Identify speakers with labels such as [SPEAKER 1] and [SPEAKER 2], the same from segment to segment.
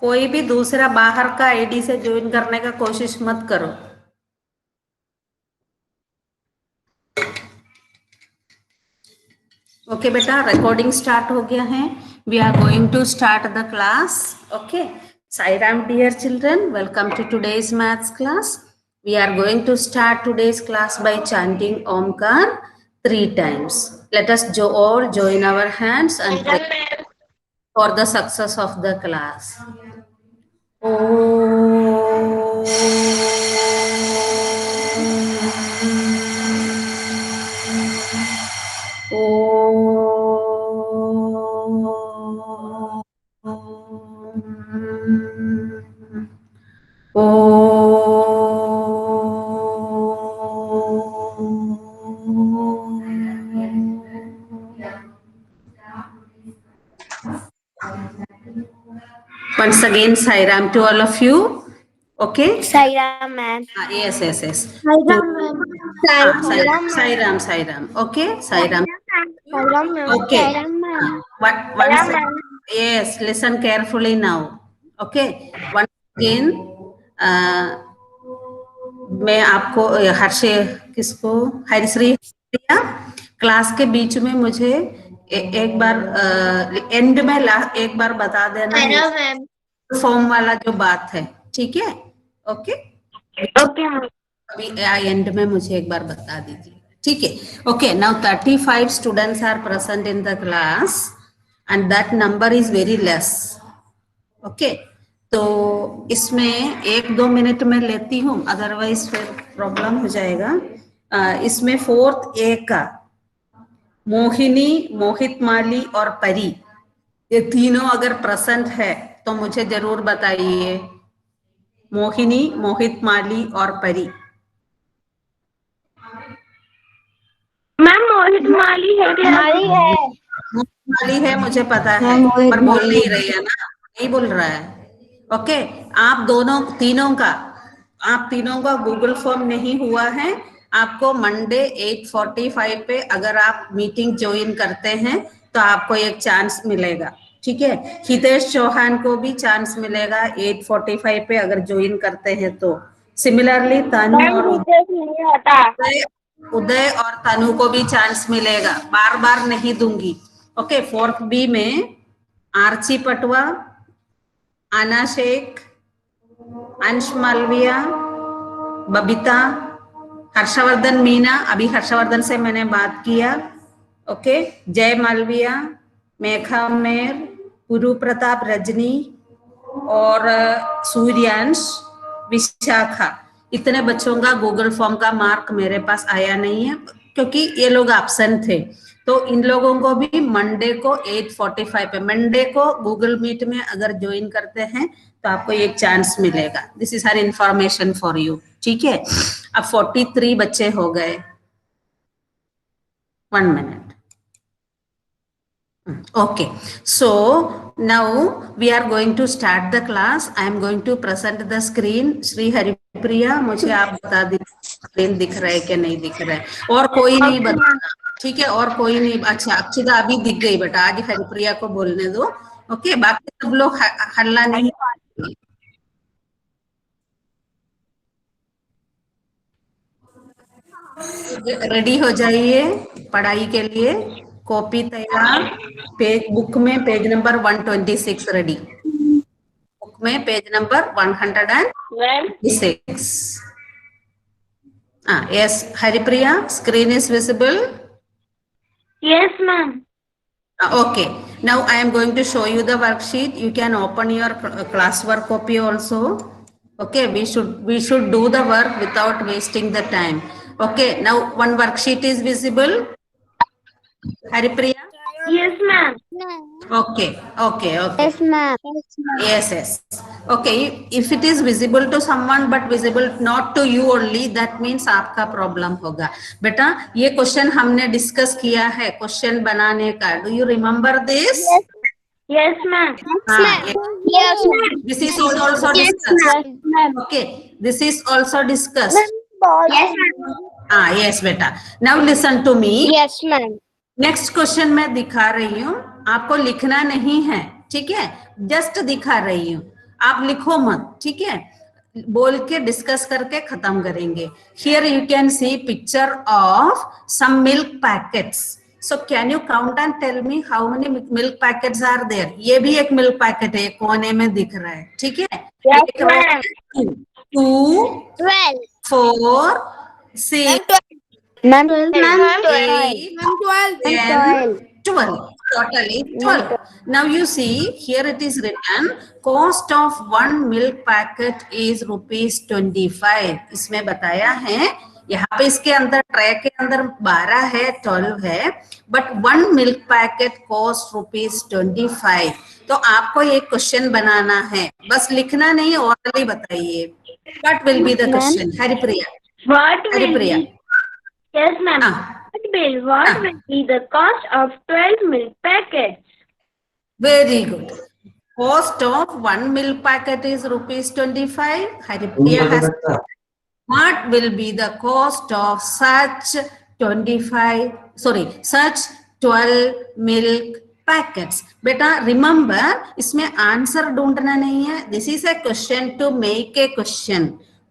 [SPEAKER 1] कोई भी दूसरा बाहर का आईडी से ज्वाइन करने का कोशिश मत करो। ओके बेटा, रिकॉर्डिंग स्टार्ट हो गया है। We are going to start the class. Okay, Sai Ram dear children, welcome to today's maths class. We are going to start today's class by chanting Omkar 3 times. Let us all join our hands and pray for the success of the class. Once again, Sai Ram to all of you. Okay?
[SPEAKER 2] Sai Ram, ma'am.
[SPEAKER 1] Yes.
[SPEAKER 2] Sai Ram, ma'am.
[SPEAKER 1] Sai Ram. Okay, Sai Ram.
[SPEAKER 2] Sai Ram, ma'am.
[SPEAKER 1] Okay.
[SPEAKER 2] Sai Ram, ma'am.
[SPEAKER 1] Yes, listen carefully now. Okay. Once again, मैं आपको किसको Harishri class के बीच में मुझे एक बार and में एक बार बता देना फॉर्म वाला जो बात है, ठीक है? ओके अभी एंड में मुझे एक बार बता दीजिए, ठीक है? Okay, now 35 students are present in the class and that number is very less. Okay, तो इसमें 1-2 मिनट में लेती हूँ, अदरवाइज फिर प्रॉब्लम हो जाएगा। इसमें 4th A का मोहिनी, मोहित माली और परी, ये तीनों अगर प्रेजेंट है तो मुझे जरूर बताइए। मोहिनी, मोहित माली और परी।
[SPEAKER 2] मैम मोहित माली है।
[SPEAKER 1] मोहित माली है, मुझे पता है, पर बोल नहीं रही है ना, नहीं बोल रहा है। ओके, आप तीनों का गूगल फॉर्म नहीं हुआ है। आपको मंडे 8:45 पे अगर आप मीटिंग ज्वाइन करते हैं तो आपको एक चांस मिलेगा, ठीक है? हितेश चौहान को भी चांस मिलेगा 8:45 पे अगर ज्वाइन करते हैं तो। सिमिलरली तनु और उदय और तनु को भी चांस मिलेगा, बार नहीं दूंगी। ओके, 4th B में आर्ची पटवा, आना शेख, अंश मालविया, बबीता, हर्षवर्धन मीना, अभी हर्षवर्धन से मैंने बात किया। ओके, जय मालविया, मेघा मेर, गुरु प्रताप रजनी और सूर्यांश, विशाखा, इतने बच्चों का गूगल फॉर्म का मार्क मेरे पास आया नहीं है क्योंकि ये लोग एब्सेंट थे। तो इन लोगों को भी मंडे को 8:45 पे, मंडे को गूगल मीट में अगर ज्वाइन करते हैं तो आपको एक चांस मिलेगा। This is her information for you, ठीक है? अब 43 बच्चे हो गए। 1 minute. Okay, so now we are going to start the class. I am going to present the screen. Shri Haripriya, मुझे आप बता दीजिए स्क्रीन दिख रहा है कि नहीं दिख रहा है, और कोई नहीं बताना, ठीक है? और कोई नहीं। अच्छा, अक्षिता अभी दिख गई बेटा, आज हरिप्रिया को बोलने दो। ओके, बाकी सब लोग हल्ला नहीं। रेडी हो जाइए पढ़ाई के लिए, कॉपी तैयार, बुक में पेज नंबर 126 रेडी, बुक में page number 126। Yes Haripriya, screen is visible?
[SPEAKER 2] Yes, ma'am.
[SPEAKER 1] Okay, now I am going to show you the worksheet. You can open your classwork copy also. Okay, we should do the work without wasting the time. Okay, now one worksheet is visible. Haripriya?
[SPEAKER 2] Yes, ma'am.
[SPEAKER 1] Okay.
[SPEAKER 2] Yes, ma'am.
[SPEAKER 1] Yes. Okay, if it is visible to someone but visible not to you only, that means आपका problem होगा। बेटा, ये question हमने discuss किया है question बनाने का। Do you remember this?
[SPEAKER 2] Yes, ma'am.
[SPEAKER 1] Yes, ma'am. This is also discussed. Okay, this is also discussed.
[SPEAKER 2] Yes, ma'am.
[SPEAKER 1] Yes बेटा, now listen to me.
[SPEAKER 2] Yes, ma'am.
[SPEAKER 1] Next question मैं दिखा रही हूँ, आपको लिखना नहीं है, ठीक है? जस्ट दिखा रही हूँ। आप लिखो मत, ठीक है, बोल के डिस्कस करके खत्म करेंगे। Here you can see picture of some milk packets, so can you count and tell me how many milk packets are there. ये भी एक मिल्क पैकेट है, कोने में दिख रहा है, ठीक है।
[SPEAKER 2] Yes, ma'am.
[SPEAKER 1] 2
[SPEAKER 2] 12.
[SPEAKER 1] 4 6
[SPEAKER 2] Ma'am,
[SPEAKER 1] 8 10 12, totally 12. Now you see here it is written cost of one milk packet is ₹25. इसमें बताया है, यहाँ पे इसके अंदर ट्रे के अंदर 12 है, 12 है, but one milk packet cost ₹25। तो आपको एक क्वेश्चन बनाना है, बस लिखना नहीं, ओरली बताइए। What will be the question? Haripriya,
[SPEAKER 2] what will
[SPEAKER 1] Haripriya.
[SPEAKER 2] be? Yes, ma'am. What will be the cost of 12 milk packets?
[SPEAKER 1] Very good. Cost of one milk packet is ₹25. Haripriya has. What will be the cost of such 12 milk packets? बेटा remember, इसमें answer ढूंढना नहीं है। This is a question to make a question.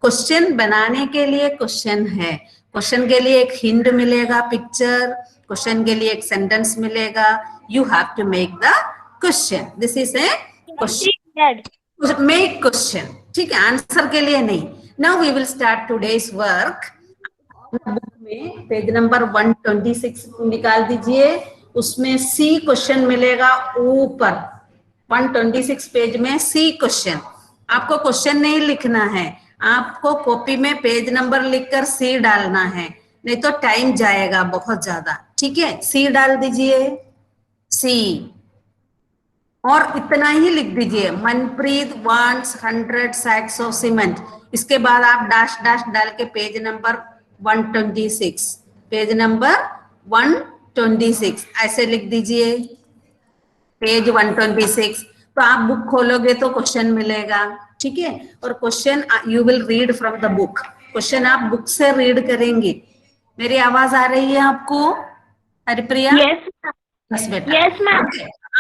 [SPEAKER 1] Question बनाने के लिए question है। Question के लिए एक हिंट मिलेगा, पिक्चर, क्वेश्चन के लिए एक सेंटेंस मिलेगा। You have to make the question. This is a question, make question, ठीक है, आंसर के लिए नहीं। Now we will start today's work. Book में पेज नंबर 126 निकाल दीजिए, उसमें सी क्वेश्चन मिलेगा ऊपर। 126 पेज में सी क्वेश्चन। आपको क्वेश्चन नहीं लिखना है, आपको कॉपी में पेज नंबर लिखकर सी डालना है, नहीं तो टाइम जाएगा बहुत ज्यादा, ठीक है। सी डाल दीजिए, सी, और इतना ही लिख दीजिए, Manpreet wants 100 sacks of cement. इसके बाद आप डैश डैश डाल के पेज नंबर 126, पेज नंबर 126 ऐसे लिख दीजिए, पेज 126। तो आप बुक खोलोगे तो क्वेश्चन मिलेगा, ठीक है। और question you will read from the book. Question आप बुक से रीड करेंगे। मेरी आवाज आ रही है आपको, हरिप्रिया?
[SPEAKER 2] यस
[SPEAKER 1] बेटा,
[SPEAKER 2] यस मैम।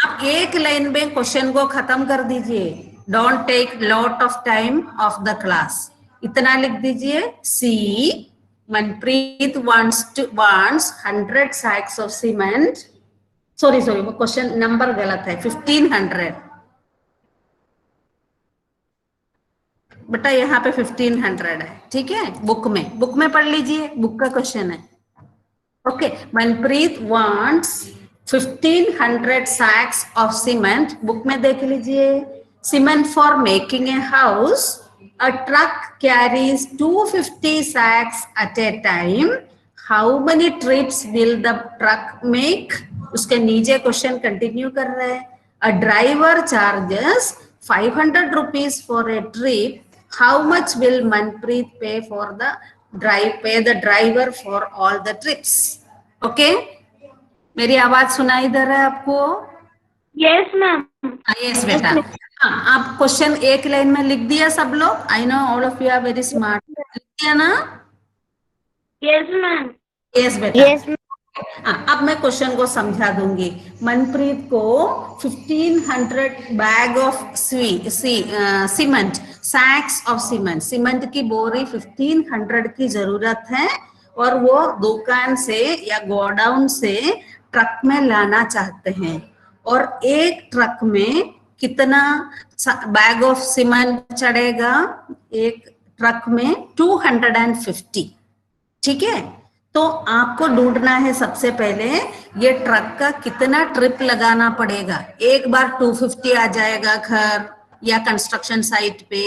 [SPEAKER 1] आप एक लाइन में क्वेश्चन को खत्म कर दीजिए। Don't take lot of time of the class. इतना लिख दीजिए, see Manpreet wants 100 sacks of cement. Sorry वो क्वेश्चन नंबर गलत है, 1500 बेटा, यहाँ पे 1500 है, ठीक है। बुक में पढ़ लीजिए, बुक का क्वेश्चन है। Okay, Manpreet wants 1500 sacks of cement. Book में देख लीजिए, cement for making a house, a truck carries 250 sacks at a time, how many trips will the truck make. उसके नीचे क्वेश्चन कंटिन्यू कर रहे हैं, a driver charges 500 rupees for a trip, how much will Manpreet pay the driver for all the trips? Okay? मेरी आवाज सुनाई दे रहा है आपको?
[SPEAKER 2] Yes ma'am.
[SPEAKER 1] यस बेटा। हाँ, आप क्वेश्चन एक लाइन में लिख दिया सब लोग? I know all of you are very smart. लिख दिया ना?
[SPEAKER 2] Yes ma'am.
[SPEAKER 1] यस बेटा। yes, अब मैं क्वेश्चन को समझा दूंगी। मनप्रीत को 1500 bag of cement, sacks of cement की बोरी 1500 की जरूरत है, और वो दुकान से या गोडाउन से ट्रक में लाना चाहते हैं। और एक ट्रक में कितना बैग ऑफ सीमेंट चढ़ेगा? एक ट्रक में 250, ठीक है। तो आपको ढूंढना है सबसे पहले ये ट्रक का कितना ट्रिप लगाना पड़ेगा। एक बार 250 आ जाएगा घर या कंस्ट्रक्शन साइट पे,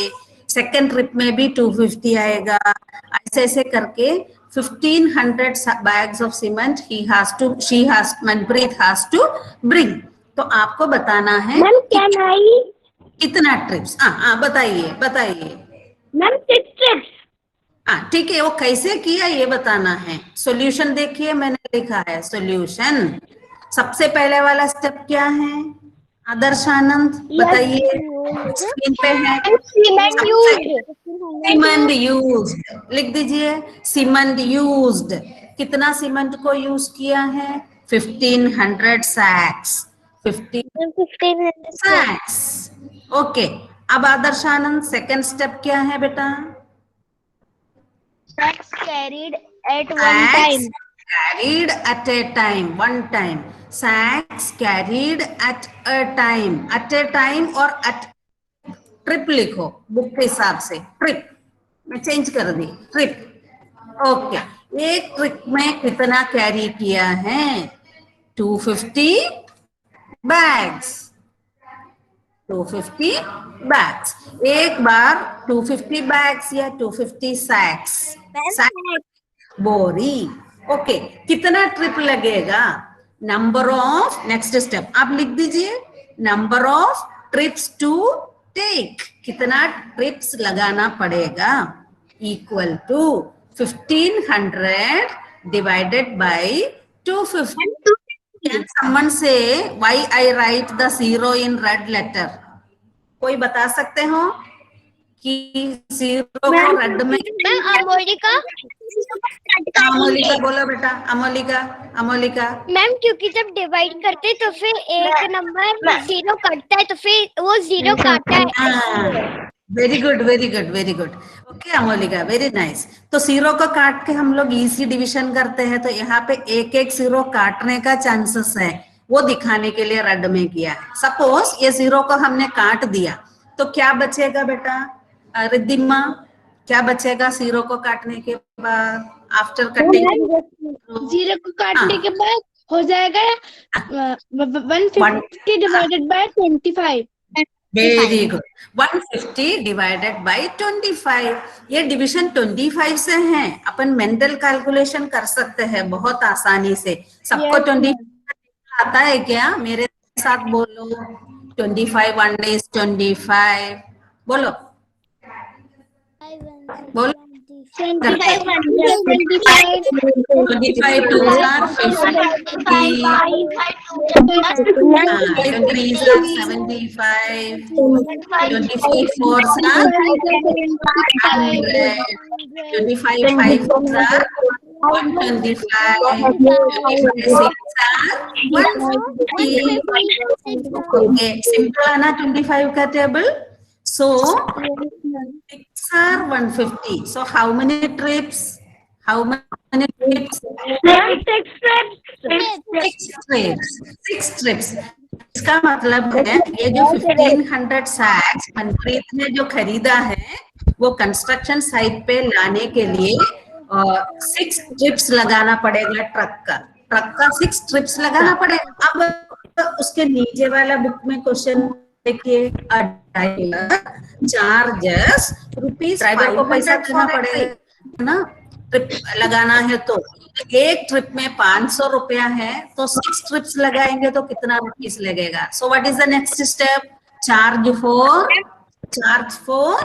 [SPEAKER 1] सेकेंड ट्रिप में भी 250 आएगा, ऐसे ऐसे करके 1500 bags of cement Manpreet has to bring. तो आपको बताना है कितना ट्रिप्स। बताइए
[SPEAKER 2] मैम 6 ट्रिप्स।
[SPEAKER 1] हाँ, ठीक है, वो कैसे किया ये बताना है। सॉल्यूशन देखिए, मैंने लिखा है सॉल्यूशन। सबसे पहले वाला स्टेप क्या है आदर्श आनंद, बताइए? स्क्रीन पे है सीमेंट यूज्ड, लिख दीजिए सीमेंट यूज्ड। कितना सीमेंट को यूज किया है? 1500 सैक्स। 1500 सैक्स, ओके। अब आदर्शानंद सेकंड स्टेप क्या है बेटा?
[SPEAKER 2] Sacks carried at one time.
[SPEAKER 1] Carried at a time, one time. Sacks carried at a time. At a time और at ट्रिप लिखो बुक के हिसाब से. ट्रिप मैं चेंज कर दी, ट्रिप. ओके, एक ट्रिप में कितना कैरी किया है? 250 बैग्स. 250 बैग्स. एक बार 250 बैग्स या 250 सैक्स. बोरी. ओके, कितना ट्रिप लगेगा? नंबर ऑफ, नेक्स्ट स्टेप आप लिख दीजिए, number of trips to take. कितना ट्रिप्स लगाना पड़ेगा? Equal to 1500 divided by 250. Can someone say why I write the zero in red letter? कोई बता सकते हो कि जीरो को रेड में?
[SPEAKER 2] अमोलिका
[SPEAKER 1] बोलो बेटा. अमोलिका
[SPEAKER 2] मैम, क्योंकि जब डिवाइड करते तो फिर एक नंबर जीरो कटता है, तो फिर वो जीरो काटता है.
[SPEAKER 1] Very good. Okay Amolika, very nice. तो जीरो को काट के हम लोग इजी डिवीजन करते हैं, तो यहाँ पे एक एक जीरो काटने का चांसेस है, वो दिखाने के लिए रेड में किया है. सपोज ये जीरो को हमने काट दिया तो क्या बचेगा बेटा? रिद्धिमा, क्या बचेगा जीरो को काटने के बाद? आफ्टर कटिंग
[SPEAKER 2] जीरो को काटने के बाद हो जाएगा 150 divided by 25.
[SPEAKER 1] Very good. 150 divided by 25. ये डिवीजन 25 से है. अपन मेंटल कैलकुलेशन कर सकते हैं बहुत आसानी से. सबको 25 आता है क्या? मेरे साथ बोलो. 25 1 days 25. बोलो 25 2 are 50. 23 are 75. 25 4s are 100. 25 5s are 125. 25 6s are 150. Okay, simple है ना 25 का table. So 6 are 150. So how many trips? How many trips? 6 trips. इसका मतलब है ये जो 1500 सैक्स मनप्रीत ने जो खरीदा है वो कंस्ट्रक्शन साइट पे लाने के लिए 6 ट्रिप्स लगाना पड़ेगा. ट्रक का 6 ट्रिप्स लगाना पड़ेगा. अब उसके नीचे वाला बुक में क्वेश्चन देखिए, चार्जेस रुपीज. ड्राइवर को पैसा देना पड़ेगा ना ट्रिप लगाना है. तो एक ट्रिप में 500 रुपया है, तो 6 ट्रिप्स लगाएंगे तो कितना रुपीस लगेगा? So what is the next step? Charge for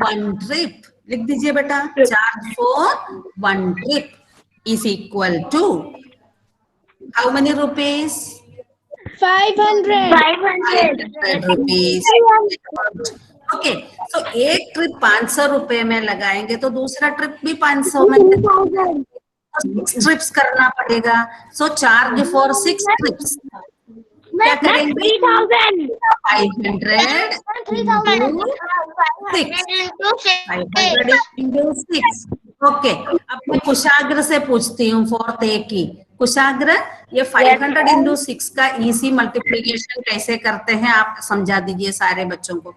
[SPEAKER 1] 1 trip. लिख दीजिए बेटा, charge for 1 trip is equal to how many rupees? 500 rupees. Okay, so एक ट्रिप 500 रुपए में लगाएंगे तो दूसरा ट्रिप भी 500 में. 6 ट्रिप्स करना पड़ेगा. सो चार्ज फॉर 6 ट्रिप्स क्या करेंगे? 500 into 6. ओके, अब मैं कुशाग्र से पूछती हूँ फोर्थ ए की. कुशाग्र, ये 500 into 6 का इजी मल्टीप्लिकेशन कैसे करते हैं आप समझा दीजिए सारे बच्चों को.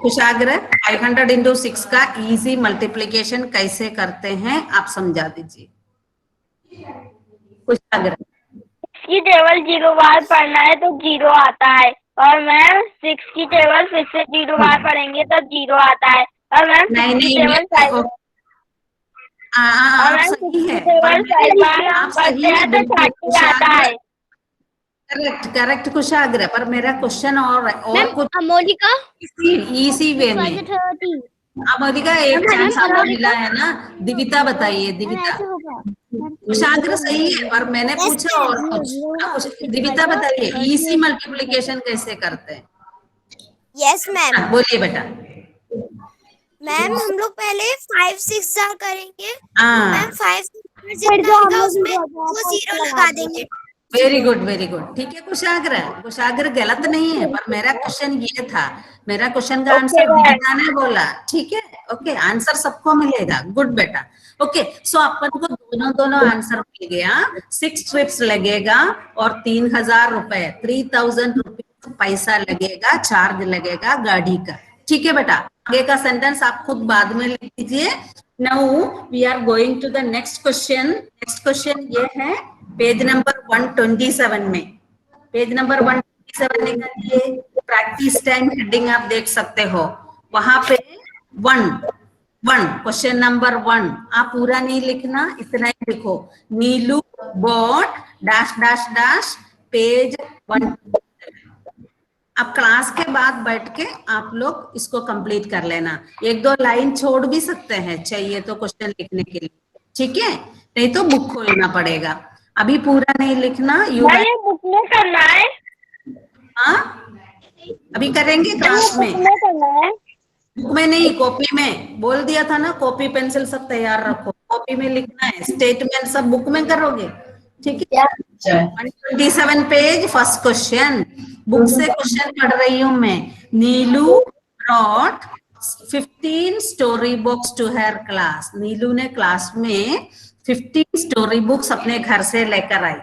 [SPEAKER 1] कुशाग्र, 500 into 6 का इजी मल्टीप्लिकेशन कैसे करते हैं आप समझा दीजिए. कुशाग्र,
[SPEAKER 2] की टेबल 0 बार पढ़ना है तो 0 आता है, और मैम 6 की टेबल फिर से 0 बार पढ़ेंगे तो 0 आता है, और मैम 6 की टेबल 5
[SPEAKER 1] आप सही है, आप सही है. करेक्ट कुशाग्र, पर मेरा क्वेश्चन और कुछ
[SPEAKER 2] अमोलिका
[SPEAKER 1] इसी वे में. अमोलिका एक चांस आपको मिला है ना. दिविता बताइए. दिविता, कुशाग्र सही है पर मैंने पूछा और कुछ. दिविता बताइए इसी मल्टीप्लिकेशन कैसे करते हैं?
[SPEAKER 3] Yes ma'am.
[SPEAKER 1] बोलिए बेटा.
[SPEAKER 3] मैम हम लोग पहले 5 6 जार करेंगे.
[SPEAKER 1] हाँ,
[SPEAKER 3] मैम 5 जितना आएगा उसमें वो 0 लगा देंगे.
[SPEAKER 1] Very good very good. ठीक है कुशाग्र, कुशाग्र गलत नहीं है, पर मेरा क्वेश्चन ये था, मेरा क्वेश्चन का आंसर विद्या ने बोला। ठीक है, ओके, आंसर सबको मिलेगा। गुड बेटा। ओके, सो अपन को दोनों दोनों आंसर मिल गया। 6 ट्रिप्स लगेगा और 3000 रुपए, 3000 रुपीज पैसा लगेगा, चार्ज लगेगा गाड़ी का। ठीक है बेटा, आगे का सेंटेंस आप खुद बाद में लिख दीजिए। Now we are going to the next question. Next question ये है पेज नंबर 127 में। पेज नंबर 127 निकालिए, प्रैक्टिस टाइम हेडिंग आप देख सकते हो। वहां पे 1 क्वेश्चन नंबर 1 आप पूरा नहीं लिखना, इतना ही लिखो। Neelu bought dash dash dash page 1। अब क्लास के बाद बैठ के आप लोग इसको कंप्लीट कर लेना। 1-2 लाइन छोड़ भी सकते हैं चाहिए तो क्वेश्चन लिखने के लिए। ठीक है, नहीं तो बुक खोलना पड़ेगा। अभी पूरा नहीं लिखना।
[SPEAKER 2] ये बुक में करना है।
[SPEAKER 1] हाँ, अभी करेंगे क्लास में।
[SPEAKER 2] करना है,
[SPEAKER 1] बुक में नहीं, कॉपी में। बोल दिया था ना, कॉपी पेंसिल सब तैयार रखो, कॉपी में लिखना है। स्टेटमेंट सब बुक में करोगे। ठीक है, 127 पेज, फर्स्ट क्वेश्चन। बुक से क्वेश्चन पढ़ रही हूं मैं। Neelu brought 15 story books to her class. Neelu ने क्लास में 15 स्टोरी बुक्स अपने घर से लेकर आई।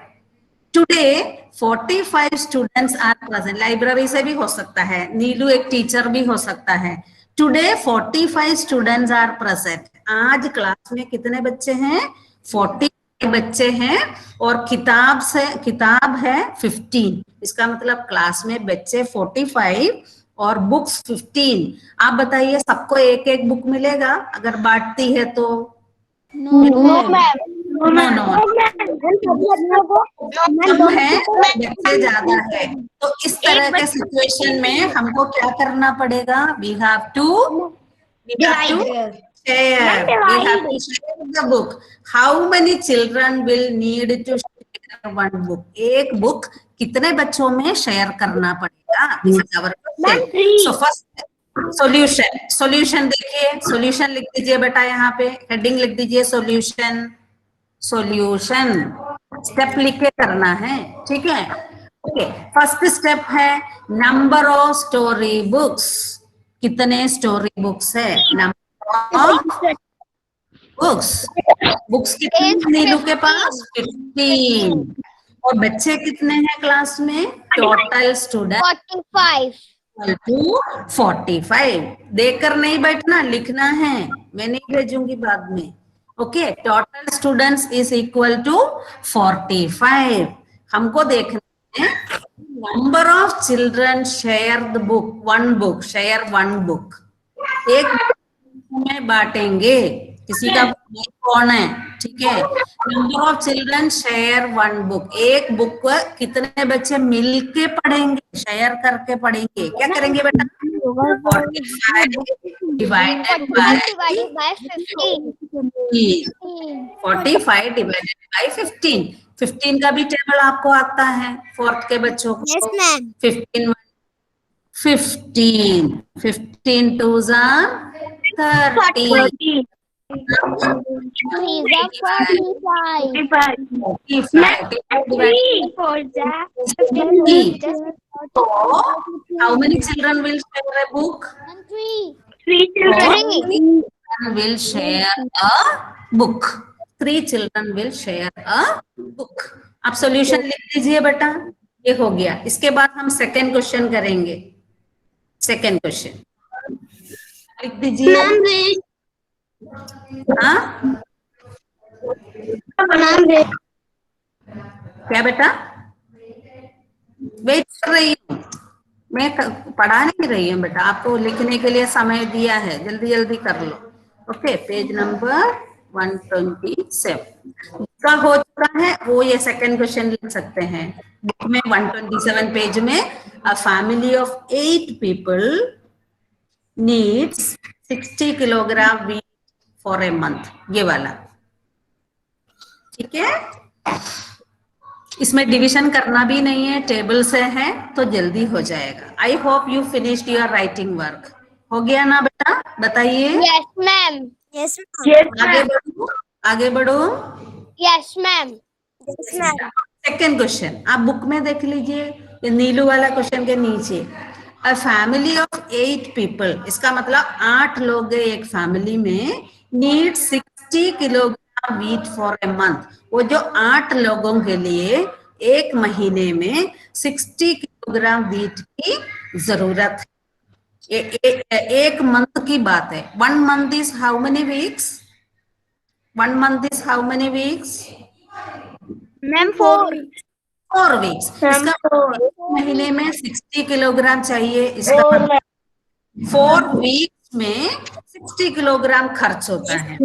[SPEAKER 1] Today 45 students are present. Library से भी हो सकता है, नीलू एक टीचर भी हो सकता है। Today 45 students are present. आज क्लास में कितने बच्चे हैं? 40 बच्चे हैं, और किताब है 15। इसका मतलब क्लास में बच्चे 45 और बुक्स 15। आप बताइए, सबको एक एक बुक मिलेगा अगर बांटती है तो? नो कम है, बच्चे ज्यादा है। तो इस तरह के सिचुएशन में हमको क्या करना पड़ेगा? We have to share. We have to share the book. How many children will need to share one book? एक बुक कितने बच्चों में शेयर करना पड़ेगा? This is our question. So first solution देखिए, सॉल्यूशन लिख दीजिए बेटा, यहाँ पे हेडिंग लिख दीजिए सॉल्यूशन। स्टेप लिख के करना है। ठीक है, ओके। फर्स्ट स्टेप है नंबर ऑफ स्टोरी बुक्स। कितने स्टोरी बुक्स है? नंबर बुक्स कितने नीलू के पास? 15। और बच्चे कितने हैं क्लास में? Total student 45। देखकर नहीं बैठना, लिखना है। मैं नहीं भेजूंगी बाद में। Okay, total students is equal to 45। हमको देखना है number of children share the book. One book, share one book. एक में बांटेंगे, किसी का कौन है? ठीक है, number of children share one book. एक बुक कितने बच्चे मिलके पढ़ेंगे? शेयर करके पढ़ेंगे। क्या करेंगे बेटा? 45 डिवाइडेड बाय 15। 15 का भी टेबल आपको आता है, फोर्थ के बच्चों को। 15 2 30। 'How many children will share a book? 3 children will share a book. 3 children will share a book. आप सॉल्यूशन लिख दीजिए बेटा, ये हो गया। इसके बाद हम सेकेंड क्वेश्चन करेंगे। सेकेंड क्वेश्चन लिख दीजिए। हाँ, क्या बेटा? वेट कर रही हूँ, मैं पढ़ा नहीं रही हूँ बेटा, आपको लिखने के लिए समय दिया है, जल्दी जल्दी कर लो। ओके, पेज नंबर 127 का हो चुका है वो, ये सेकंड क्वेश्चन लिख सकते हैं। बुक में 127 पेज में a family of 8 people needs 60 kilogram wheat for a month. ये वाला, ठीक है। इसमें डिवीजन करना भी नहीं है, टेबल से है तो जल्दी हो जाएगा। I hope you finished your writing work. हो गया ना बेटा? बताइए।
[SPEAKER 3] Yes ma'am. यस
[SPEAKER 1] आगे बढ़ो, आगे बढ़ो।
[SPEAKER 3] Yes ma'am. Yes ma'am.
[SPEAKER 1] Second question आप बुक में देख लीजिए, ये नीलू वाला क्वेश्चन के नीचे, अ फैमिली ऑफ 8 पीपल, इसका मतलब 8 लोग एक फैमिली में, need 60 kilogram wheat for a month. वो जो 8 लोगों के लिए एक महीने में 60 किलोग्राम वीट की जरूरत है। एक मंथ की बात है। 1 month is how many weeks? 1 month is how many weeks?
[SPEAKER 2] Ma'am 4।
[SPEAKER 1] 4 weeks. इसका मतलब एक महीने में 60 किलोग्राम चाहिए, इसका मतलब 4 वीक्स में 60 किलोग्राम खर्च होता है।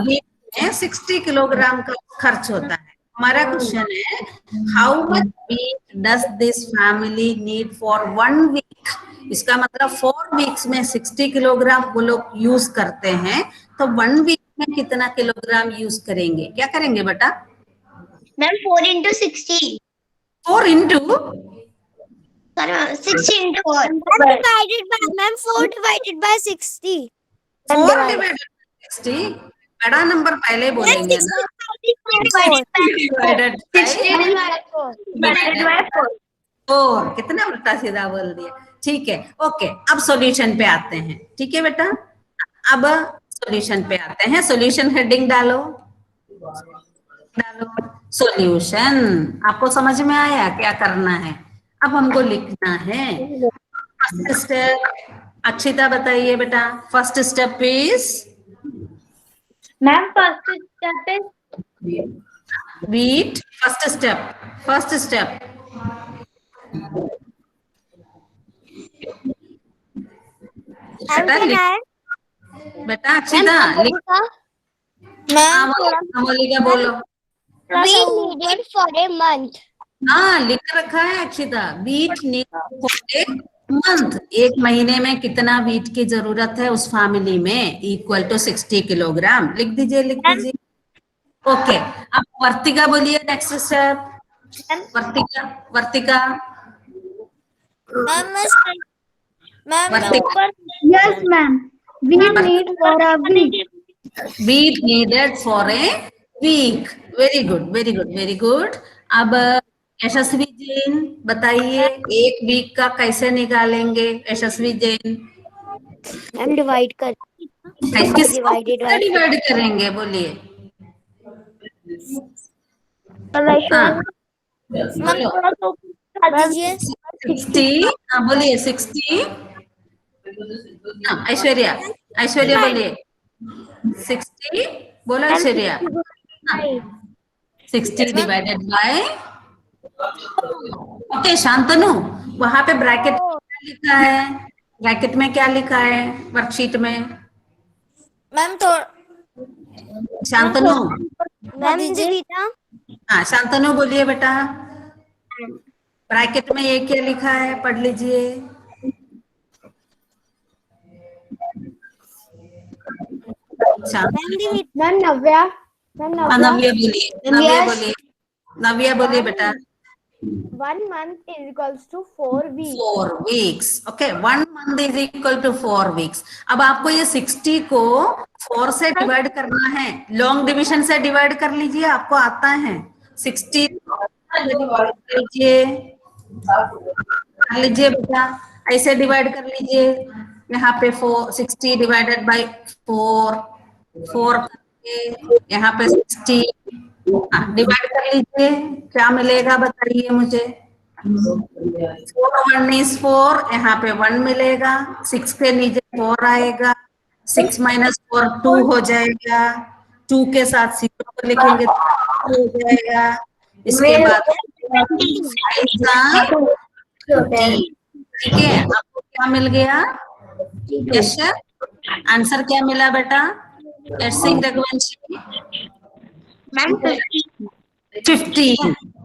[SPEAKER 1] वीक में 60 किलोग्राम का खर्च होता है। हमारा क्वेश्चन है, how much wheat does this family need for 1 week? इसका मतलब 4 वीक्स में 60 किलोग्राम वो लोग यूज करते हैं, तो 1 वीक में कितना किलोग्राम यूज करेंगे? क्या करेंगे बेटा?
[SPEAKER 2] Ma'am 4 into 60।
[SPEAKER 1] 4 into
[SPEAKER 2] 6 into 4।
[SPEAKER 3] divided by, ma'am 4 divided by 60।
[SPEAKER 1] 4 divided 60, बड़ा नंबर पहले बोलेंगे ना। Divided by 4। कितना उल्टा सीधा बोल दिया। ठीक है, ओके, अब सॉल्यूशन पे आते हैं। ठीक है बेटा, अब सॉल्यूशन पे आते हैं। सॉल्यूशन हेडिंग डालो, डालो सॉल्यूशन। आपको समझ में आया क्या करना है? अब हमको लिखना है। फर्स्ट स्टेप, अक्षिता बताइए बेटा, first step is?
[SPEAKER 2] Ma'am first step is
[SPEAKER 1] wheat. First step, first step बेटा बेटा अक्षिता लिख।
[SPEAKER 3] मैम
[SPEAKER 1] अमोलिका बोलो।
[SPEAKER 3] we needed for a month।
[SPEAKER 1] हाँ, लिख रखा है Akshita, wheat need for a month. एक महीने में कितना वीट की जरूरत है उस फैमिली में? Equal to 60 kilogram. लिख दीजिए, लिख दीजिए। ओके, अब वर्तिका बोलिए next step. Vartika, Vartika, Vartika.
[SPEAKER 2] Yes ma'am we need for a week.
[SPEAKER 1] Wheat needed for a week. Very good, very good, very good. अब यशस्वी जैन बताइए, एक वीक का कैसे निकालेंगे? यशस्वी जैन,
[SPEAKER 3] हम डिवाइड कर
[SPEAKER 1] किसको डिवाइड करेंगे बोलिए? हाँ, बोलो। 60, हाँ बोलिए 60। हाँ, ऐश्वर्या, ऐश्वर्या बोलिए 60। बोलो Aishwarya. 60 divided by, okay Shantanu, वहां पे ब्रैकेट में क्या लिखा है? ब्रैकेट में क्या लिखा है वर्कशीट में?
[SPEAKER 3] मैम तो
[SPEAKER 1] शांतनु,
[SPEAKER 3] मैम
[SPEAKER 1] हाँ शांतनु बोलिए बेटा, ब्रैकेट में ये क्या लिखा है? पढ़ लीजिए।
[SPEAKER 2] मैम नव्या,
[SPEAKER 1] नव्या बोलिए, नव्या बोलिए, नव्या बोलिए बेटा।
[SPEAKER 2] 1 month is equals to 4 weeks।
[SPEAKER 1] 4 weeks, okay, 1 month is equal to 4 weeks। अब आपको ये 60 को 4 से डिवाइड करना है। लॉन्ग डिविजन से डिवाइड कर लीजिए, आपको आता है। 60 लीजिए, कर लीजिए बेटा, ऐसे डिवाइड कर लीजिए। यहाँ पे 60 डिवाइडेड बाय 4, 4 करके यहाँ पे 60 डिवाइड कर लीजिए, क्या मिलेगा बताइए मुझे? 4 1 is 4, यहाँ पे 1 मिलेगा, 6 के नीचे 4 आएगा, 6 minus 4 2 हो जाएगा, 2 के साथ 0 को लिखेंगे तो 2 हो जाएगा। इसके बाद 5 ठीक है, आपको क्या मिल गया? यस सर, आंसर क्या मिला बेटा? Singh Raghuvanshi, 15,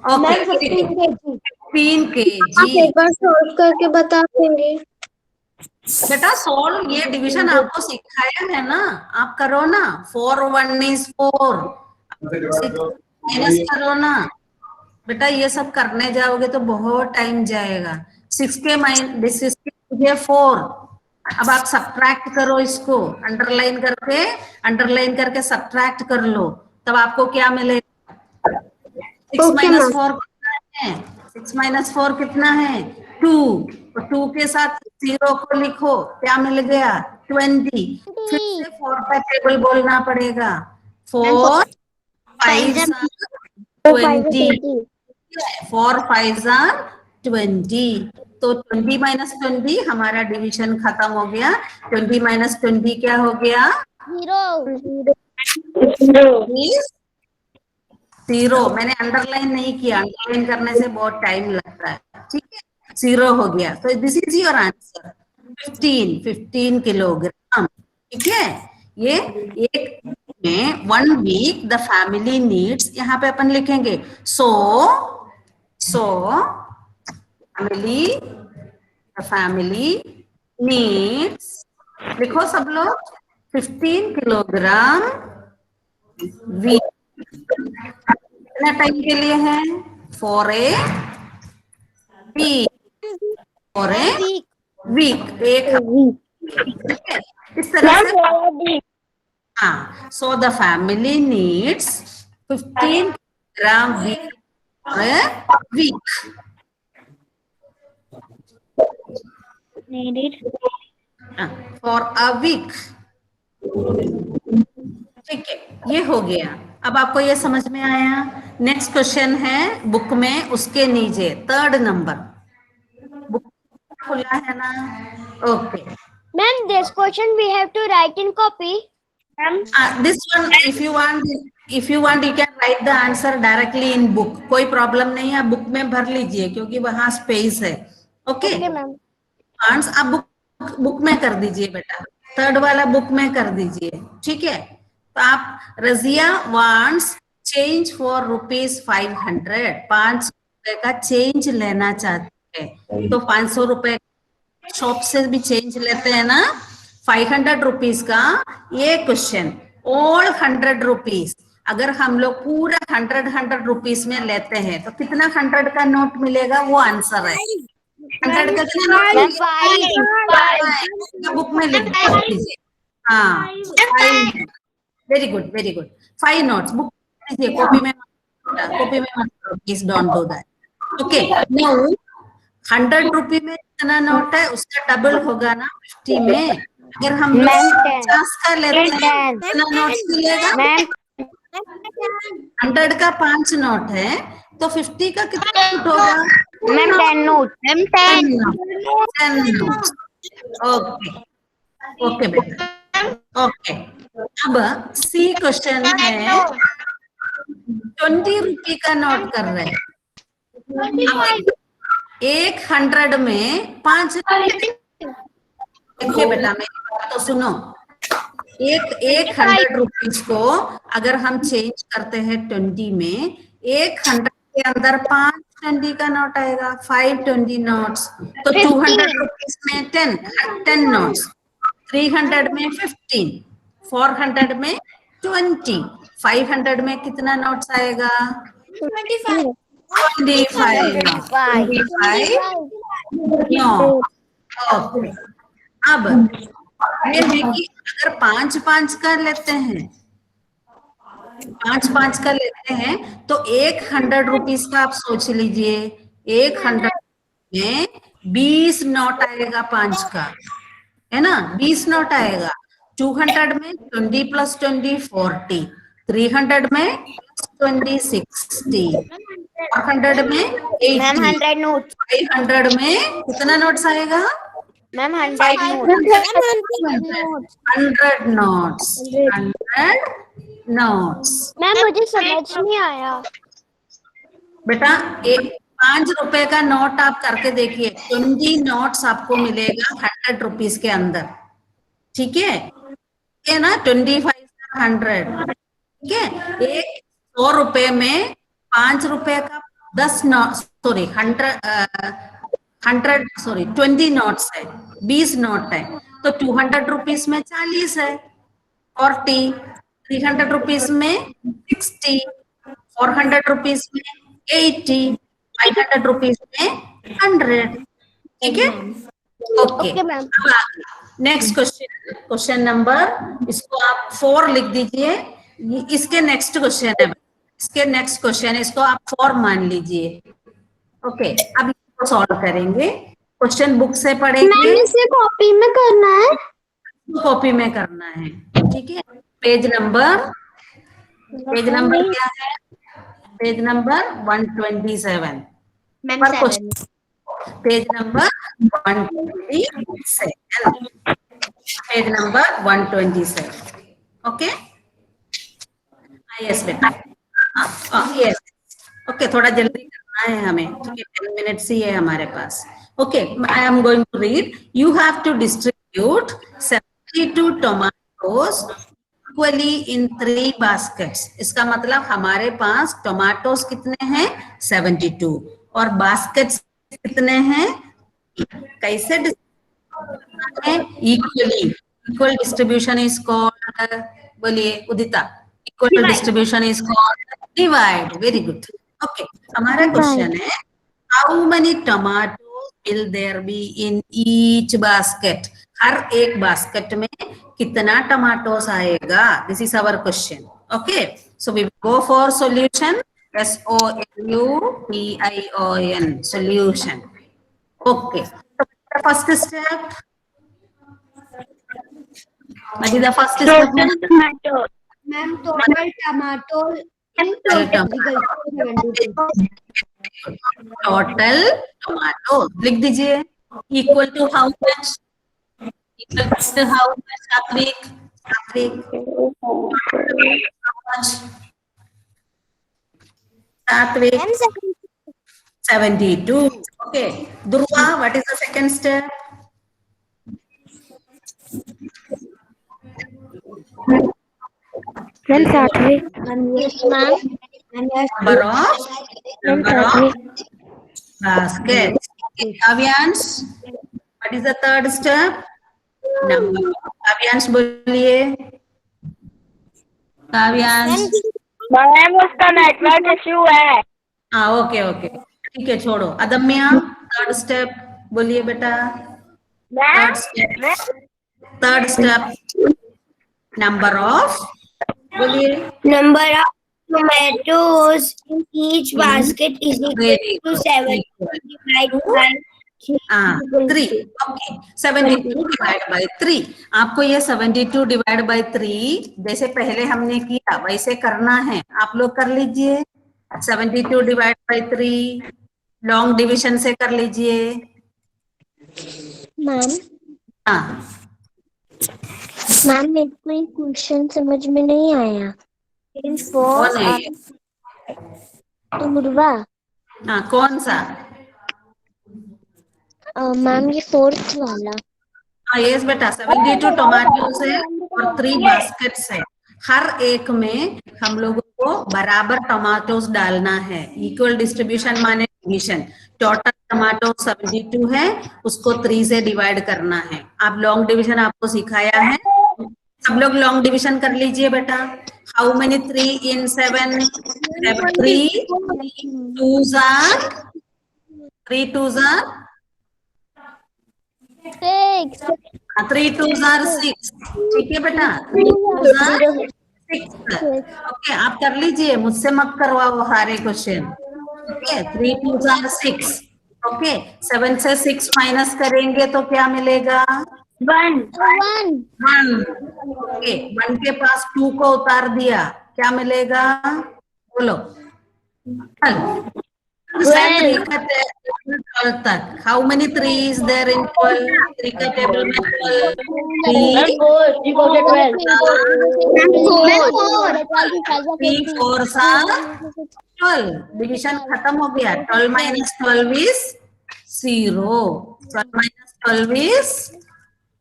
[SPEAKER 1] okay, 15 kg।
[SPEAKER 2] एक बार सोल्व करके बता देंगे
[SPEAKER 1] बेटा सोल्व ये डिवीजन आपको सिखाया है ना, आप करो ना। 4 1 is 4, माइनस करो ना बेटा। ये सब करने जाओगे तो बहुत टाइम जाएगा। 6 के माइनस 4, अब आप सब्ट्रैक्ट करो इसको, अंडरलाइन करके सब्ट्रैक्ट कर लो, तब आपको क्या मिलेगा? 6 माइनस 4 कितना है? 6 माइनस 4 कितना है? 2। और 2 के साथ 0 को लिखो, क्या मिल गया? 20। फिर से 4 का टेबल बोलना पड़ेगा। 4 5 20, 4 5 20। तो 20 माइनस 20 हमारा डिवीजन खत्म हो गया। 20 माइनस 20 क्या हो गया? 0। मैंने अंडरलाइन नहीं किया, अंडरलाइन करने से बहुत टाइम लगता है, ठीक है। 0 हो गया। तो this is your answer, 15 kilogram, ठीक है। ये एक में 1 वीक द फैमिली नीड्स, यहाँ पे अपन लिखेंगे सो फैमिली नीड्स, लिखो सब लोग, 15 किलोग्राम वीक। कितना टाइम के लिए है? फॉर ए वीक, एक हफ्ते। इस तरह से, हाँ। So the family needs 15 kilogram week for a week. For a week, ठीक है। ये हो गया। अब आपको ये समझ में आया? नेक्स्ट क्वेश्चन है बुक में, उसके नीचे 3rd नंबर, बुक खुला है ना? Okay
[SPEAKER 3] Ma'am, this question we have to write in copy.
[SPEAKER 1] This one, if you want you can write the answer directly in book, कोई प्रॉब्लम नहीं है, बुक में भर लीजिए क्योंकि वहां स्पेस है। Okay
[SPEAKER 3] ma'am.
[SPEAKER 1] आप बुक में कर दीजिए बेटा, 3rd वाला बुक में कर दीजिए, ठीक है। तो आप, रजिया वांट्स चेंज फॉर ₹500, 500 रुपए का चेंज लेना चाहते हैं। तो 500 रुपए शॉप से भी चेंज लेते हैं ना, 500 रुपीज का ये क्वेश्चन, ऑल 100 रुपीज। अगर हम लोग पूरा 100 रुपीज में लेते हैं तो कितना 100 का नोट मिलेगा, वो आंसर है। 100 का कितना नोट बुक में लिख दीजिए। हाँ, very good, very good. 5 notes book लीजिए, कॉपी में मत करो, please don't do that. Okay, now 100 रुपी में कितना नोट है, उसका डबल होगा ना 50 में। अगर हम 50 का लेते हैं कितना नोट मिलेगा? 100 का 5 नोट है तो 50 का कितना नोट होगा?
[SPEAKER 3] Ma'am 10 note.
[SPEAKER 1] 10 note. Okay okay बेटा, ओके। अब सी क्वेश्चन है, 20 रुपी का नोट कर रहे हैं। 100 में 5, देखिए बेटा मेरी बात तो सुनो। 100 रुपीज को अगर हम चेंज करते हैं 20 में, 100 के अंदर 5 20 का नोट आएगा, 5 20 नोट्स। तो 200 रुपीज में 10 नोट्स, 300 में 15, 400 में 20, 500 में कितना नोट्स आएगा? 25 नोट। ओके, अब ये है कि अगर 5-5 का लेते हैं, 5-5 का लेते हैं तो 100 रुपीज का आप सोच लीजिए, 100 में 20 नोट आएगा 5 का, है ना? 20 नोट आएगा। 200 में 20 प्लस 20 40, 300 में 20 60, 400 में 80,
[SPEAKER 3] 100 नोट।
[SPEAKER 1] 500 में कितना नोट्स आएगा?
[SPEAKER 3] Ma'am 100
[SPEAKER 1] notes. 100 नोट्स।
[SPEAKER 3] मैम मुझे समझ नहीं आया
[SPEAKER 1] बेटा 5 रुपए का नोट आप करके देखिए, 20 नोट्स आपको मिलेगा 100 रुपीज के अंदर, ठीक है? ये ना 25 100, ठीक है? 100 रुपए में 5 रुपए का 10 नोट, सॉरी 20 नोट्स है, 20 नोट है, तो 200 रुपीज में 40 है, 40, 300 रुपीज में 60, 400 रुपीज में 80, 500 रुपीज में 100, ठीक है? Okay ma'am. Next question number, इसको आप 4 लिख दीजिए। इसके नेक्स्ट क्वेश्चन है इसके नेक्स्ट क्वेश्चन, इसको आप 4 मान लीजिए। ओके, अब इसको सॉल्व करेंगे। क्वेश्चन बुक से पढ़ेंगे,
[SPEAKER 3] इसे कॉपी में करना है।
[SPEAKER 1] कॉपी में करना है, ठीक है। पेज नंबर क्या है? पेज नंबर 127 पर question, page number 127, page number 127। Okay, yes बेटा, यस। ओके, थोड़ा जल्दी करना है हमें, ठीक है, 10 मिनट्स ही है हमारे पास। Okay, I am going to read. You have to distribute 72 tomatoes equally in 3 baskets. इसका मतलब हमारे पास टोमेटोज कितने हैं? 72, और बास्केट्स कितने हैं? कैसे है? Equally. Equal distribution is called, बोलिए Udita, equal distribution is called divide. Very good. Okay, हमारा क्वेश्चन है, how many tomatoes will there be in each basket? हर एक बास्केट में कितना टमाटोस आएगा? This is our question. Okay, so we go for solution, SOLUTION, solution. Okay, so first step, what is the first step?
[SPEAKER 2] tomato.
[SPEAKER 3] Ma'am total tomato
[SPEAKER 1] total tomato लिख दीजिए। Equal to how much? Equal to how much? Satvik, Satvik 72. Okay, Durva, what is the second step?
[SPEAKER 2] Then Satvik.
[SPEAKER 1] Number of baskets. Kavyansh, what is the third step? Number of. Kavyansh बोलिए। Kavyansh,
[SPEAKER 2] ma'am उसका network issue है।
[SPEAKER 1] हाँ, okay okay, ठीक है, छोड़ो। अदम्या, third step बोलिए बेटा। Third step number of, बोलिए।
[SPEAKER 3] Number of tomatoes in each basket is equal to 7 divide by
[SPEAKER 1] 3। Okay, 72 divide by 3। आपको ये 72 डिवाइड बाय 3 जैसे पहले हमने किया वैसे करना है। आप लोग कर लीजिए। 72 डिवाइड बाय 3 लॉन्ग डिवीजन से कर लीजिए।
[SPEAKER 3] मैम
[SPEAKER 1] हाँ
[SPEAKER 3] मेरे को एक क्वेश्चन समझ में नहीं आया।
[SPEAKER 1] कौन है?
[SPEAKER 3] दुर्वा।
[SPEAKER 1] हाँ, कौन सा?
[SPEAKER 3] मैम ये 4th वाला।
[SPEAKER 1] हाँ, यस बेटा, 72 टोमेटोज है और 3 बास्केट्स है। हर एक में हम लोगों को बराबर टोमेटोज डालना है। इक्वल डिस्ट्रीब्यूशन माने डिवीजन। टोटल टोमेटो 72 है, उसको 3 से डिवाइड करना है। आप लॉन्ग डिवीजन आपको सिखाया है, सब लोग लॉन्ग डिवीजन कर लीजिए बेटा। How many 3 in 7? 3 2s are 3 2s are 3 2s are 6। ठीक है बेटा, 3 2s are 6। ओके, आप कर लीजिए, मुझसे मत करवाओ सारे question. Okay, 3 2s are 6। Okay, 7 से 6 माइनस करेंगे तो क्या मिलेगा?
[SPEAKER 2] 1।
[SPEAKER 1] ओके, 1 के पास 2 को उतार दिया, क्या मिलेगा? बोलो। 12 तक। How many 3 is there in 12? 3 का टेबल में 12। 3 4s are 12। डिवीजन खत्म हो गया। 12 minus 12 is 0। 12 minus 12 is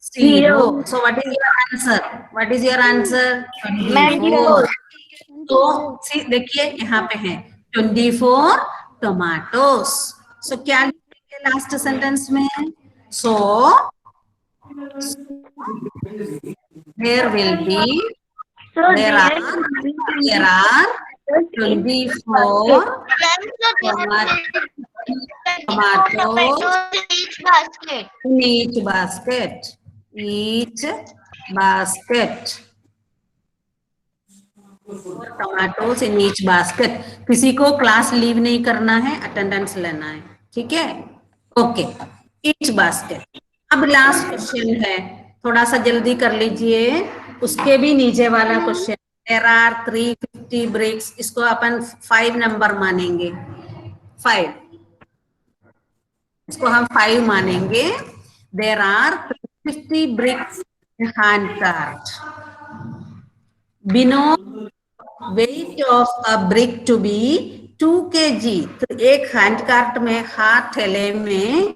[SPEAKER 1] 0। So what is your answer? What is your answer? 24। तो देखिए यहाँ पे है 24 टोमेटोस। सो क्या लिखेंगे लास्ट सेंटेंस में? सो there will be, there are 24 tomatoes in each basket. Tomatoes in each basket. किसी को क्लास लीव नहीं करना है, अटेंडेंस लेना है, ठीक है? Okay, each basket. अब लास्ट क्वेश्चन है, थोड़ा सा जल्दी कर लीजिए, उसके भी नीचे वाला क्वेश्चन। देयर आर 350 ब्रिक्स, इसको अपन 5 नंबर मानेंगे, 5, इसको हम 5 मानेंगे। There are 350 bricks hand cart. बिनो weight of a brick to be 2 kg। तो एक हैंड कार्ट में, हाथ ठेले में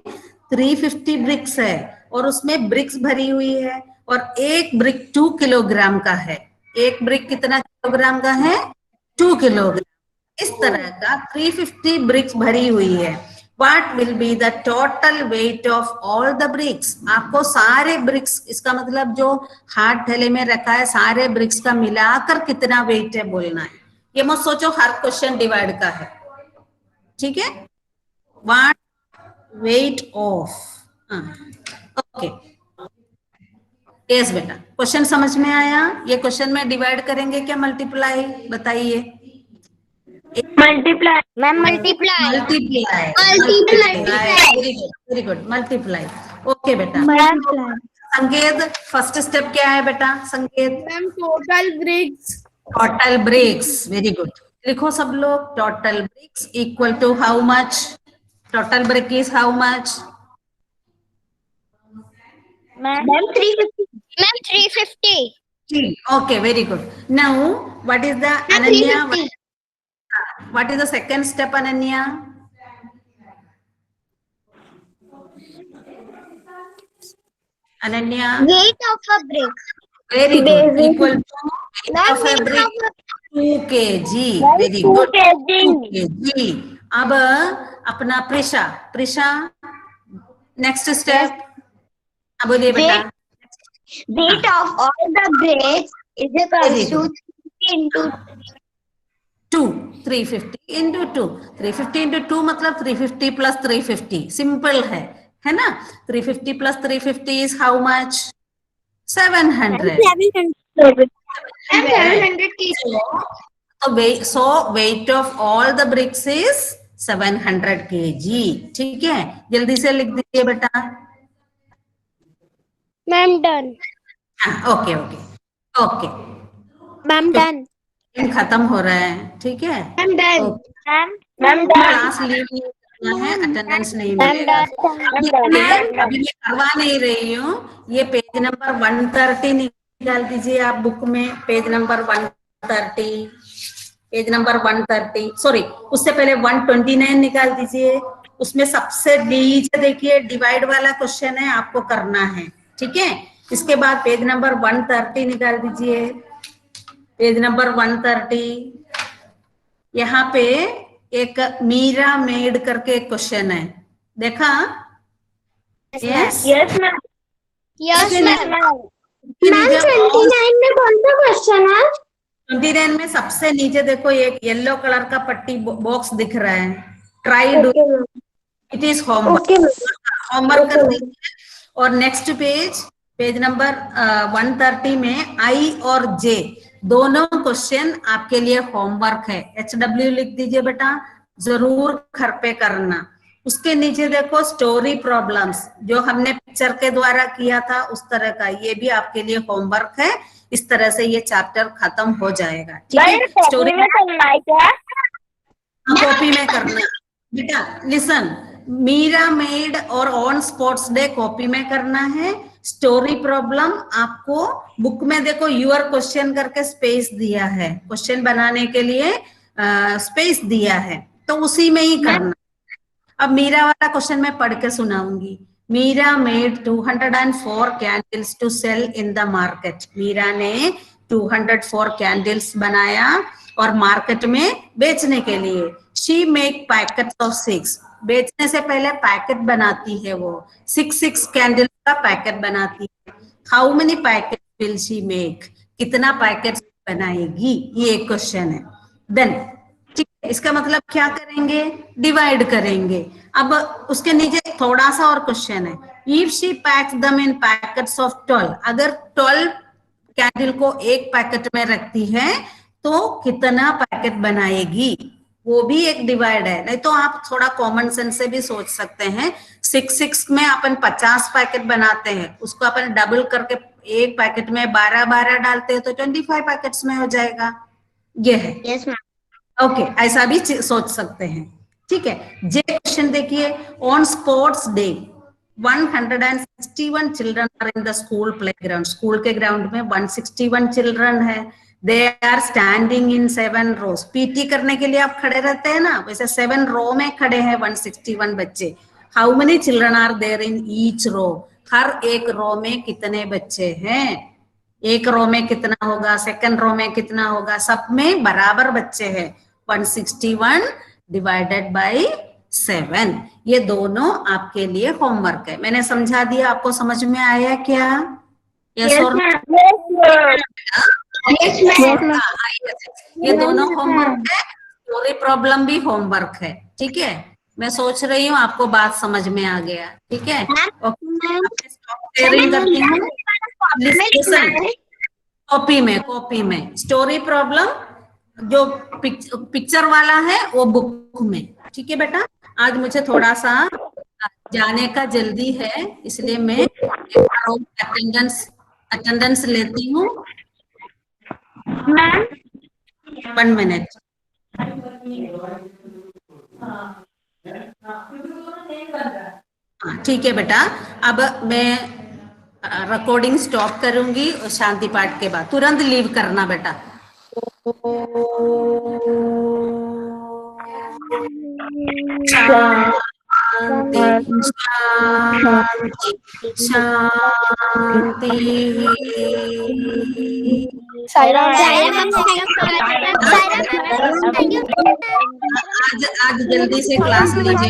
[SPEAKER 1] 350 ब्रिक्स है और उसमें ब्रिक्स भरी हुई है और एक ब्रिक 2 किलोग्राम का है। एक ब्रिक कितना किलोग्राम का है? 2 किलोग्राम। इस तरह का 350 ब्रिक्स भरी हुई है। What will be the total weight of all the bricks? आपको सारे ब्रिक्स, इसका मतलब जो हाथ ठेले में रखा है सारे ब्रिक्स का मिलाकर कितना वेट है बोलना है। ये मत सोचो हर क्वेश्चन डिवाइड का है, ठीक है? What weight of, okay, yes बेटा, क्वेश्चन समझ में आया? ये क्वेश्चन में डिवाइड करेंगे क्या मल्टीप्लाई? बताइए।
[SPEAKER 2] Multiply
[SPEAKER 3] ma'am, multiply.
[SPEAKER 1] Very good, multiply. Okay बेटा, संकेत फर्स्ट स्टेप क्या है बेटा? Sanket
[SPEAKER 3] ma'am, total bricks.
[SPEAKER 1] Total bricks, very good. लिखो सब लोग, total bricks equal to how much? Total brick is how much?
[SPEAKER 2] Ma'am
[SPEAKER 3] 350। Ma'am 350।
[SPEAKER 1] Okay, very good. Now, what is the Ananya? What is the second step, Ananya? Ananya?
[SPEAKER 3] Weight of a brick.
[SPEAKER 1] Very good. Equal to weight of a brick 2 kg. Very good. 2 kg. अब अपना Prisha next step. अब बोलिए बेटा।
[SPEAKER 3] Weight of all the bricks is equal to 350 into
[SPEAKER 1] 2, 350 into 2, 350 into 2 मतलब 350 plus 350, simple है ना? 350 plus 350 is how much? 700।
[SPEAKER 3] 700 kg.
[SPEAKER 1] So weight of all the bricks is 700 kg, ठीक है? जल्दी से लिख दीजिए बेटा।
[SPEAKER 3] Ma'am done.
[SPEAKER 1] Okay okay okay
[SPEAKER 3] ma'am done.
[SPEAKER 1] खत्म हो रहा है, ठीक है?
[SPEAKER 3] Ma'am done.
[SPEAKER 2] Ma'am
[SPEAKER 1] class leave नहीं करना है, अटेंडेंस नहीं मिलेगा। अभी मैं करवा नहीं रही हूँ। ये पेज नंबर 130 निकाल दीजिए आप बुक में, page number 130, page number 130, sorry उससे पहले 129 निकाल दीजिए। उसमें सबसे नीचे देखिए डिवाइड वाला क्वेश्चन है, आपको करना है, ठीक है? इसके बाद पेज नंबर 130 निकाल दीजिए, पेज नंबर 130। यहाँ पे एक मीरा मेड करके क्वेश्चन है, देखा? Yes
[SPEAKER 2] yes ma'am.
[SPEAKER 3] Yes ma'am. 29 में कौन सा क्वेश्चन है?
[SPEAKER 1] 29 में सबसे नीचे देखो एक येलो कलर का पट्टी बॉक्स दिख रहा है, try do it is homework. Homework कर दीजिए। और नेक्स्ट पेज नंबर 130 में आई और जे दोनों क्वेश्चन आपके लिए होमवर्क है। HW लिख दीजिए बेटा, जरूर घर पे करना। उसके नीचे देखो स्टोरी प्रॉब्लम्स, जो हमने पिक्चर के द्वारा किया था उस तरह का, ये भी आपके लिए होमवर्क है। इस तरह से ये चैप्टर खत्म हो जाएगा, ठीक है? स्टोरी
[SPEAKER 2] में करना है क्या?
[SPEAKER 1] कॉपी में करना बेटा। लिसन, मीरा मेड और ऑन स्पोर्ट्स डे कॉपी में करना है। स्टोरी प्रॉब्लम आपको बुक में देखो यूर क्वेश्चन करके स्पेस दिया है, क्वेश्चन बनाने के लिए स्पेस दिया है, तो उसी में ही करना। अब मीरा वाला क्वेश्चन मैं पढ़ के सुनाऊंगी। Meera made 204 candles to sell in the market. Meera ने 204 कैंडल्स बनाया और मार्केट में बेचने के लिए। शी मेक पैकेट्स ऑफ 6, बेचने से पहले पैकेट बनाती है वो, 6 कैंडल्स का पैकेट बनाती है। How many packet will she make? कितना पैकेट बनाएगी? ये एक क्वेश्चन है। देन ठीक है, इसका मतलब क्या करेंगे? डिवाइड करेंगे। अब उसके नीचे थोड़ा सा और क्वेश्चन है। If she PACS them in packets of 12, अगर 12 कैंडल को एक पैकेट में रखती है तो कितना पैकेट बनाएगी, वो भी एक डिवाइड है। नहीं तो आप थोड़ा कॉमन सेंस से भी सोच सकते हैं, 6 में अपन 50 पैकेट बनाते हैं, उसको अपन डबल करके एक पैकेट में 12 डालते हैं तो 25 पैकेट्स में हो जाएगा। ये है।
[SPEAKER 3] Yes, ma'am.
[SPEAKER 1] ओके, ऐसा भी सोच सकते हैं। ठीक है, जे क्वेश्चन देखिए, on sports day 161 children are in the school playground. School के ग्राउंड में 161 चिल्ड्रन है। They are standing in 7 rows। PT करने के लिए आप खड़े रहते हैं ना, वैसे 7 रो में खड़े हैं 161 बच्चे। How many children are there in each row? हर एक रो में कितने बच्चे हैं? एक रो में कितना होगा, सेकंड रो में कितना होगा, सब में बराबर बच्चे हैं। 161 डिवाइडेड बाय 7। ये दोनों आपके लिए होमवर्क है। मैंने समझा दिया, आपको समझ में आया क्या? यस और ये दोनों होमवर्क है, स्टोरी प्रॉब्लम भी होमवर्क है। ठीक है, मैं सोच रही हूँ आपको बात समझ में आ गया। ठीक है, ओके, शेयरिंग करती हूँ। कॉपी में स्टोरी प्रॉब्लम जो पिक्चर वाला है वो बुक में। ठीक है बेटा, आज मुझे थोड़ा सा जाने का जल्दी है, इसलिए मैं अटेंडेंस लेती हूँ। 1 मिनट। ठीक है बेटा, अब मैं रिकॉर्डिंग स्टॉप करूंगी और शांति पाठ के बाद तुरंत लीव करना बेटा। शांति शांति शांति। आज जल्दी से क्लास लीजिए।